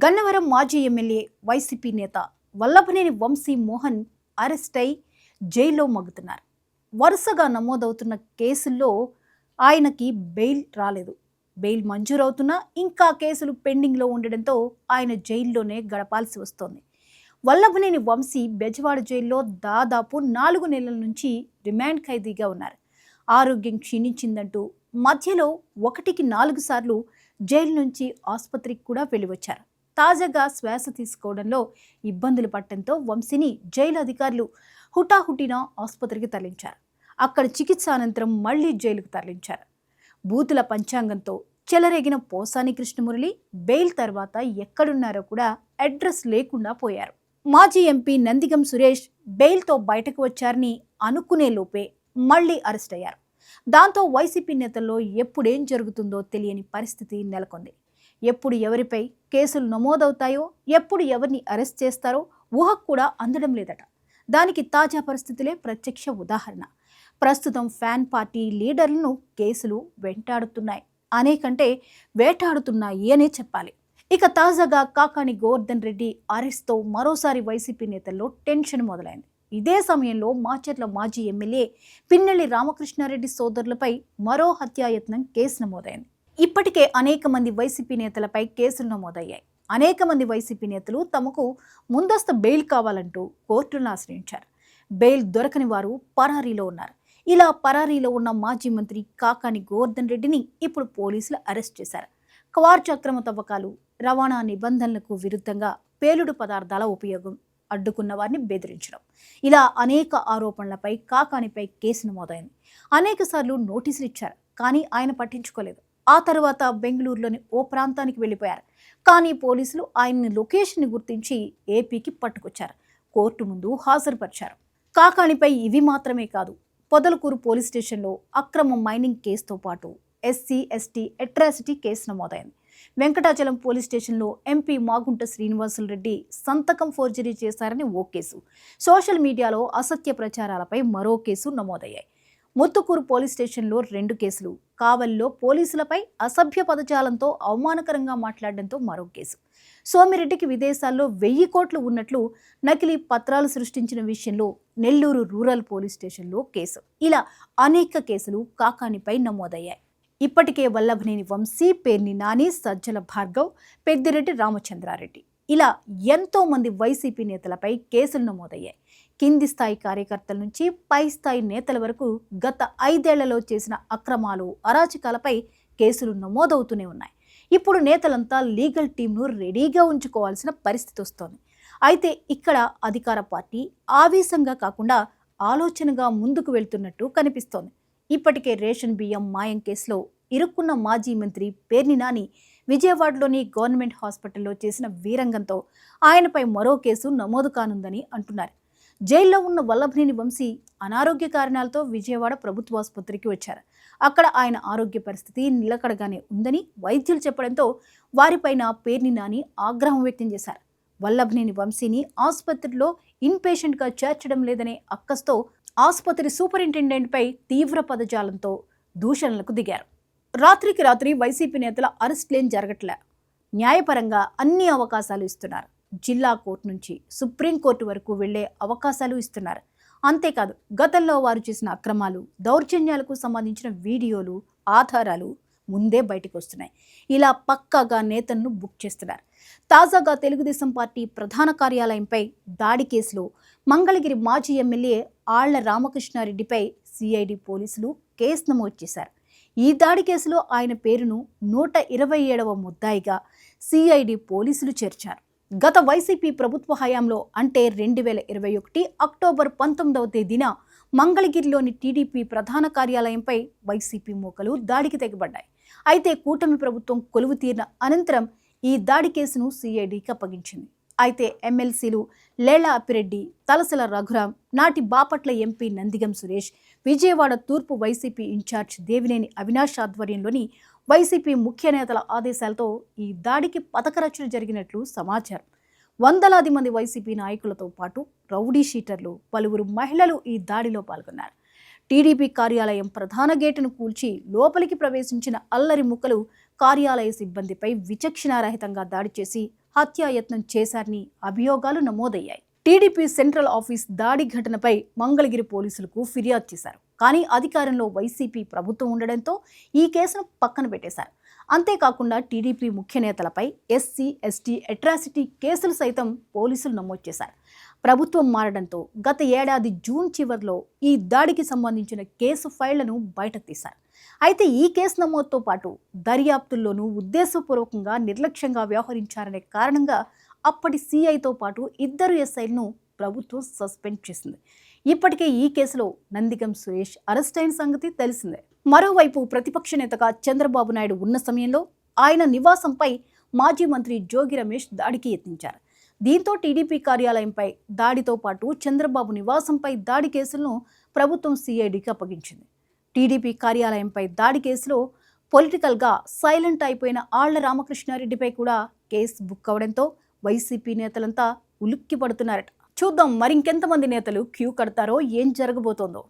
గన్నవరం మాజీ MLA YCP నేత Vallabhaneni Vamsi Mohan arrest అయి జైల్లో మగ్గుతున్నారు. వరుసగా నమోదవుతున్న కేసుల్లో ఆయనకి బెయిల్ రాలేదు. బెయిల్ మంజూరవుతున్నా ఇంకా కేసులు పెండింగ్లో ఉండడంతో ఆయన జైల్లోనే గడపాల్సి వస్తోంది. వల్లభనేని వంశీ బెజవాడ జైల్లో దాదాపు 4 నెలల నుంచి రిమాండ్ ఖైదీగా ఉన్నారు. ఆరోగ్యం క్షీణించిందంటూ మధ్యలో 1కి 4 సార్లు జైలు నుంచి ఆసుపత్రికి కూడా వెళ్లివచ్చారు. తాజాగా శ్వాస తీసుకోవడంలో ఇబ్బందులు పడటంతో వంశీని జైలు అధికారులు హుటాహుటిన ఆసుపత్రికి తరలించారు. అక్కడ చికిత్స అనంతరం మళ్లీ జైలుకు తరలించారు. బూతుల పంచాంగంతో చెలరేగిన పోసాని కృష్ణమురళి బెయిల్ తర్వాత ఎక్కడున్నారో కూడా అడ్రస్ లేకుండా పోయారు. మాజీ ఎంపీ నందిగం సురేష్ బెయిల్తో బయటకు వచ్చారని అనుకునే లోపే మళ్లీ అరెస్ట్ అయ్యారు. దాంతో వైసీపీ నేతల్లో ఎప్పుడేం జరుగుతుందో తెలియని పరిస్థితి నెలకొంది. ఎప్పుడు ఎవరిపై కేసులు నమోదవుతాయో, ఎప్పుడు ఎవరిని అరెస్ట్ చేస్తారో ఊహకు కూడా అందడం లేదట. దానికి తాజా పరిస్థితులే ప్రత్యక్ష ఉదాహరణ. ప్రస్తుతం ఫ్యాన్ పార్టీ లీడర్లను కేసులు వెంటాడుతున్నాయి అనేకంటే వేటాడుతున్నాయి అనే చెప్పాలి. ఇక తాజాగా కాకాని గోవర్ధన్ రెడ్డి అరెస్ట్తో మరోసారి వైసీపీ నేతల్లో టెన్షన్ మొదలైంది. ఇదే సమయంలో మాచర్ల మాజీ ఎమ్మెల్యే పిన్నెల్లి రామకృష్ణారెడ్డి సోదరులపై మరో హత్యాయత్నం కేసు నమోదైంది. ఇప్పటికే అనేక మంది వైసీపీ నేతలపై కేసులు నమోదయ్యాయి. అనేక మంది వైసీపీ నేతలు తమకు ముందస్తు బెయిల్ కావాలంటూ కోర్టులను ఆశ్రయించారు. బెయిల్ దొరకని వారు పరారీలో ఉన్నారు. ఇలా పరారీలో ఉన్న మాజీ మంత్రి కాకాని గోవర్ధన్ రెడ్డిని ఇప్పుడు పోలీసులు అరెస్ట్ చేశారు. క్వార్జ్ అక్రమ తవ్వకాలు, రవాణా నిబంధనలకు విరుద్ధంగా పేలుడు పదార్థాల ఉపయోగం, అడ్డుకున్న వారిని బెదిరించడం, ఇలా అనేక ఆరోపణలపై కాకానిపై కేసు నమోదైంది. అనేక సార్లు నోటీసులు ఇచ్చారు, కానీ ఆయన పట్టించుకోలేదు. ఆ తర్వాత బెంగళూరులోని ఓ ప్రాంతానికి వెళ్ళిపోయారు. కానీ పోలీసులు ఆయన్ని లొకేషన్ని గుర్తించి ఏపీకి పట్టుకొచ్చారు. కోర్టు ముందు హాజరుపరిచారు. కాకానిపై ఇవి మాత్రమే కాదు, పొదలకూరు పోలీస్ స్టేషన్లో అక్రమ మైనింగ్ కేసుతో పాటు ఎస్సీ ఎస్టీ అట్రాసిటీ కేసు నమోదైంది. వెంకటాచలం పోలీస్ స్టేషన్లో ఎంపీ మాగుంట శ్రీనివాసులరెడ్డి సంతకం ఫోర్జరీ చేశారని ఓ కేసు, సోషల్ మీడియాలో అసత్య ప్రచారాలపై మరో కేసు నమోదయ్యాయి. ముత్తుకూరు పోలీస్ స్టేషన్లో 2 కేసులు, కావలిలో పోలీసులపై అసభ్య పదజాలంతో అవమానకరంగా మాట్లాడడంతో మరో కేసు, సోమిరెడ్డికి విదేశాల్లో 1000 కోట్లు ఉన్నట్లు నకిలీ పత్రాలు సృష్టించిన విషయంలో నెల్లూరు రూరల్ పోలీస్ స్టేషన్లో కేసు, ఇలా అనేక కేసులు కాకానిపై నమోదయ్యాయి. ఇప్పటికే వల్లభనేని వంశీ, పేర్ని నాని, సజ్జల భార్గవ్, పెద్దిరెడ్డి రామచంద్రారెడ్డి, ఇలా ఎంతో మంది వైసీపీ నేతలపై కేసులు నమోదయ్యాయి. కింది స్థాయి కార్యకర్తల నుంచి పై స్థాయి నేతల వరకు గత 5 ఏళ్లలో చేసిన అక్రమాలు, అరాచకాలపై కేసులు నమోదవుతూనే ఉన్నాయి. ఇప్పుడు నేతలంతా లీగల్ టీంను రెడీగా ఉంచుకోవాల్సిన పరిస్థితి వస్తోంది. అయితే ఇక్కడ అధికార పార్టీ ఆవేశంగా కాకుండా ఆలోచనగా ముందుకు వెళ్తున్నట్టు కనిపిస్తోంది. ఇప్పటికే రేషన్ బియ్యం మాయం కేసులో ఇరుక్కున్న మాజీ మంత్రి పేర్ని నాని విజయవాడలోని గవర్నమెంట్ హాస్పిటల్లో చేసిన వీరంగంతో ఆయనపై మరో కేసు నమోదు కానుందని అంటున్నారు. జైల్లో ఉన్న వల్లభనేని వంశీ అనారోగ్య కారణాలతో విజయవాడ ప్రభుత్వ ఆసుపత్రికి వచ్చారు. అక్కడ ఆయన ఆరోగ్య పరిస్థితి నిలకడగానే ఉందని వైద్యులు చెప్పడంతో వారిపైన పేర్ని నాని ఆగ్రహం వ్యక్తం చేశారు. వల్లభనేని వంశీని ఆసుపత్రిలో ఇన్పేషెంట్గా చేర్చడం లేదనే అక్కస్తో ఆసుపత్రి సూపరింటెండెంట్పై తీవ్ర పదజాలంతో దూషణలకు దిగారు. రాత్రికి రాత్రి వైసీపీ నేతల అరెస్ట్లేం జరగట్లే. న్యాయపరంగా అన్ని అవకాశాలు ఇస్తున్నారు. జిల్లా కోర్టు నుంచి సుప్రీంకోర్టు వరకు వెళ్లే అవకాశాలు ఇస్తున్నారు. అంతేకాదు, గతంలో వారు చేసిన అక్రమాలు, దౌర్జన్యాలకు సంబంధించిన వీడియోలు, ఆధారాలు ముందే బయటకు వస్తున్నాయి. ఇలా పక్కాగా నేతలను బుక్ చేస్తున్నారు. తాజాగా తెలుగుదేశం పార్టీ ప్రధాన కార్యాలయంపై దాడి కేసులో మంగళగిరి మాజీ ఎమ్మెల్యే ఆళ్ల రామకృష్ణారెడ్డిపై సిఐడి పోలీసులు కేసు నమోదు చేశారు. ఈ దాడి కేసులో ఆయన పేరును 127వ ముద్దాయిగా సిఐడి పోలీసులు చేర్చారు. గత వైసీపీ ప్రభుత్వ హయాంలో అంటే 2021 అక్టోబర్ 19వ తేదీన మంగళగిరిలోని టీడీపీ ప్రధాన కార్యాలయంపై వైసీపీ మూకలు దాడికి తెగబడ్డాయి. అయితే కూటమి ప్రభుత్వం కొలువు తీరిన అనంతరం ఈ దాడి కేసును సిఐడికి అప్పగించింది. అయితే ఎమ్మెల్సీలు లేళ్ల అప్పిరెడ్డి, తలసల రఘురాం, నాటి బాపట్ల ఎంపీ నందిగం సురేష్, విజయవాడ తూర్పు వైసీపీ ఇన్ఛార్జ్ దేవినేని అవినాష్ ఆధ్వర్యంలోని వైసీపీ ముఖ్య నేతల ఆదేశాలతో ఈ దాడికి పథకరచన జరిగినట్లు సమాచారం. వందలాది మంది వైసీపీ నాయకులతో పాటు రౌడీ షీటర్లు, పలువురు మహిళలు ఈ దాడిలో పాల్గొన్నారు. టీడీపీ కార్యాలయం ప్రధాన గేటును కూల్చి లోపలికి ప్రవేశించిన అల్లరి ముక్కలు కార్యాలయ సిబ్బందిపై విచక్షణారహితంగా దాడి చేసి హత్యాయత్నం చేశారని అభియోగాలు నమోదయ్యాయి. టీడీపీ సెంట్రల్ ఆఫీస్ దాడి ఘటనపై మంగళగిరి పోలీసులకు ఫిర్యాదు చేశారు. కానీ అధికారంలో వైసీపీ ప్రభుత్వం ఉండడంతో ఈ కేసును పక్కన పెట్టేశారు. అంతేకాకుండా టీడీపీ ముఖ్య నేతలపై ఎస్సీ, ఎస్టీ అట్రాసిటీ కేసులు సైతం పోలీసులు నమోదు చేశారు. ప్రభుత్వం మారడంతో గత ఏడాది జూన్ చివరిలో ఈ దాడికి సంబంధించిన కేసు ఫైళ్లను బయటకు తీశారు. అయితే ఈ కేసు నమోదుతో పాటు దర్యాప్తుల్లోనూ ఉద్దేశపూర్వకంగా నిర్లక్ష్యంగా వ్యవహరించారనే కారణంగా అప్పటి సీఐతో పాటు 2 ఎస్ఐలను ప్రభుత్వం సస్పెండ్ చేసింది. ఇప్పటికే ఈ కేసులో నందిగం సురేష్ అరెస్ట్ అయిన సంగతి తెలిసిందే. మరోవైపు ప్రతిపక్ష నేతగా చంద్రబాబు నాయుడు ఉన్న సమయంలో ఆయన నివాసంపై మాజీ మంత్రి జోగి రమేష్ దాడికి యత్నించారు. దీంతో టీడీపీ కార్యాలయంపై దాడితో పాటు చంద్రబాబు నివాసంపై దాడి కేసులను ప్రభుత్వం సిఐడికి అప్పగించింది. టీడీపీ కార్యాలయంపై దాడి కేసులో పొలిటికల్గా సైలెంట్ అయిపోయిన ఆళ్ల రామకృష్ణారెడ్డిపై కూడా కేసు బుక్ అవడంతో వైసీపీ నేతలంతా ఉలిక్కి పడుతున్నారట. చూద్దాం మరింకెంతమంది నేతలు క్యూ కడతారో, ఏం జరగబోతోందో.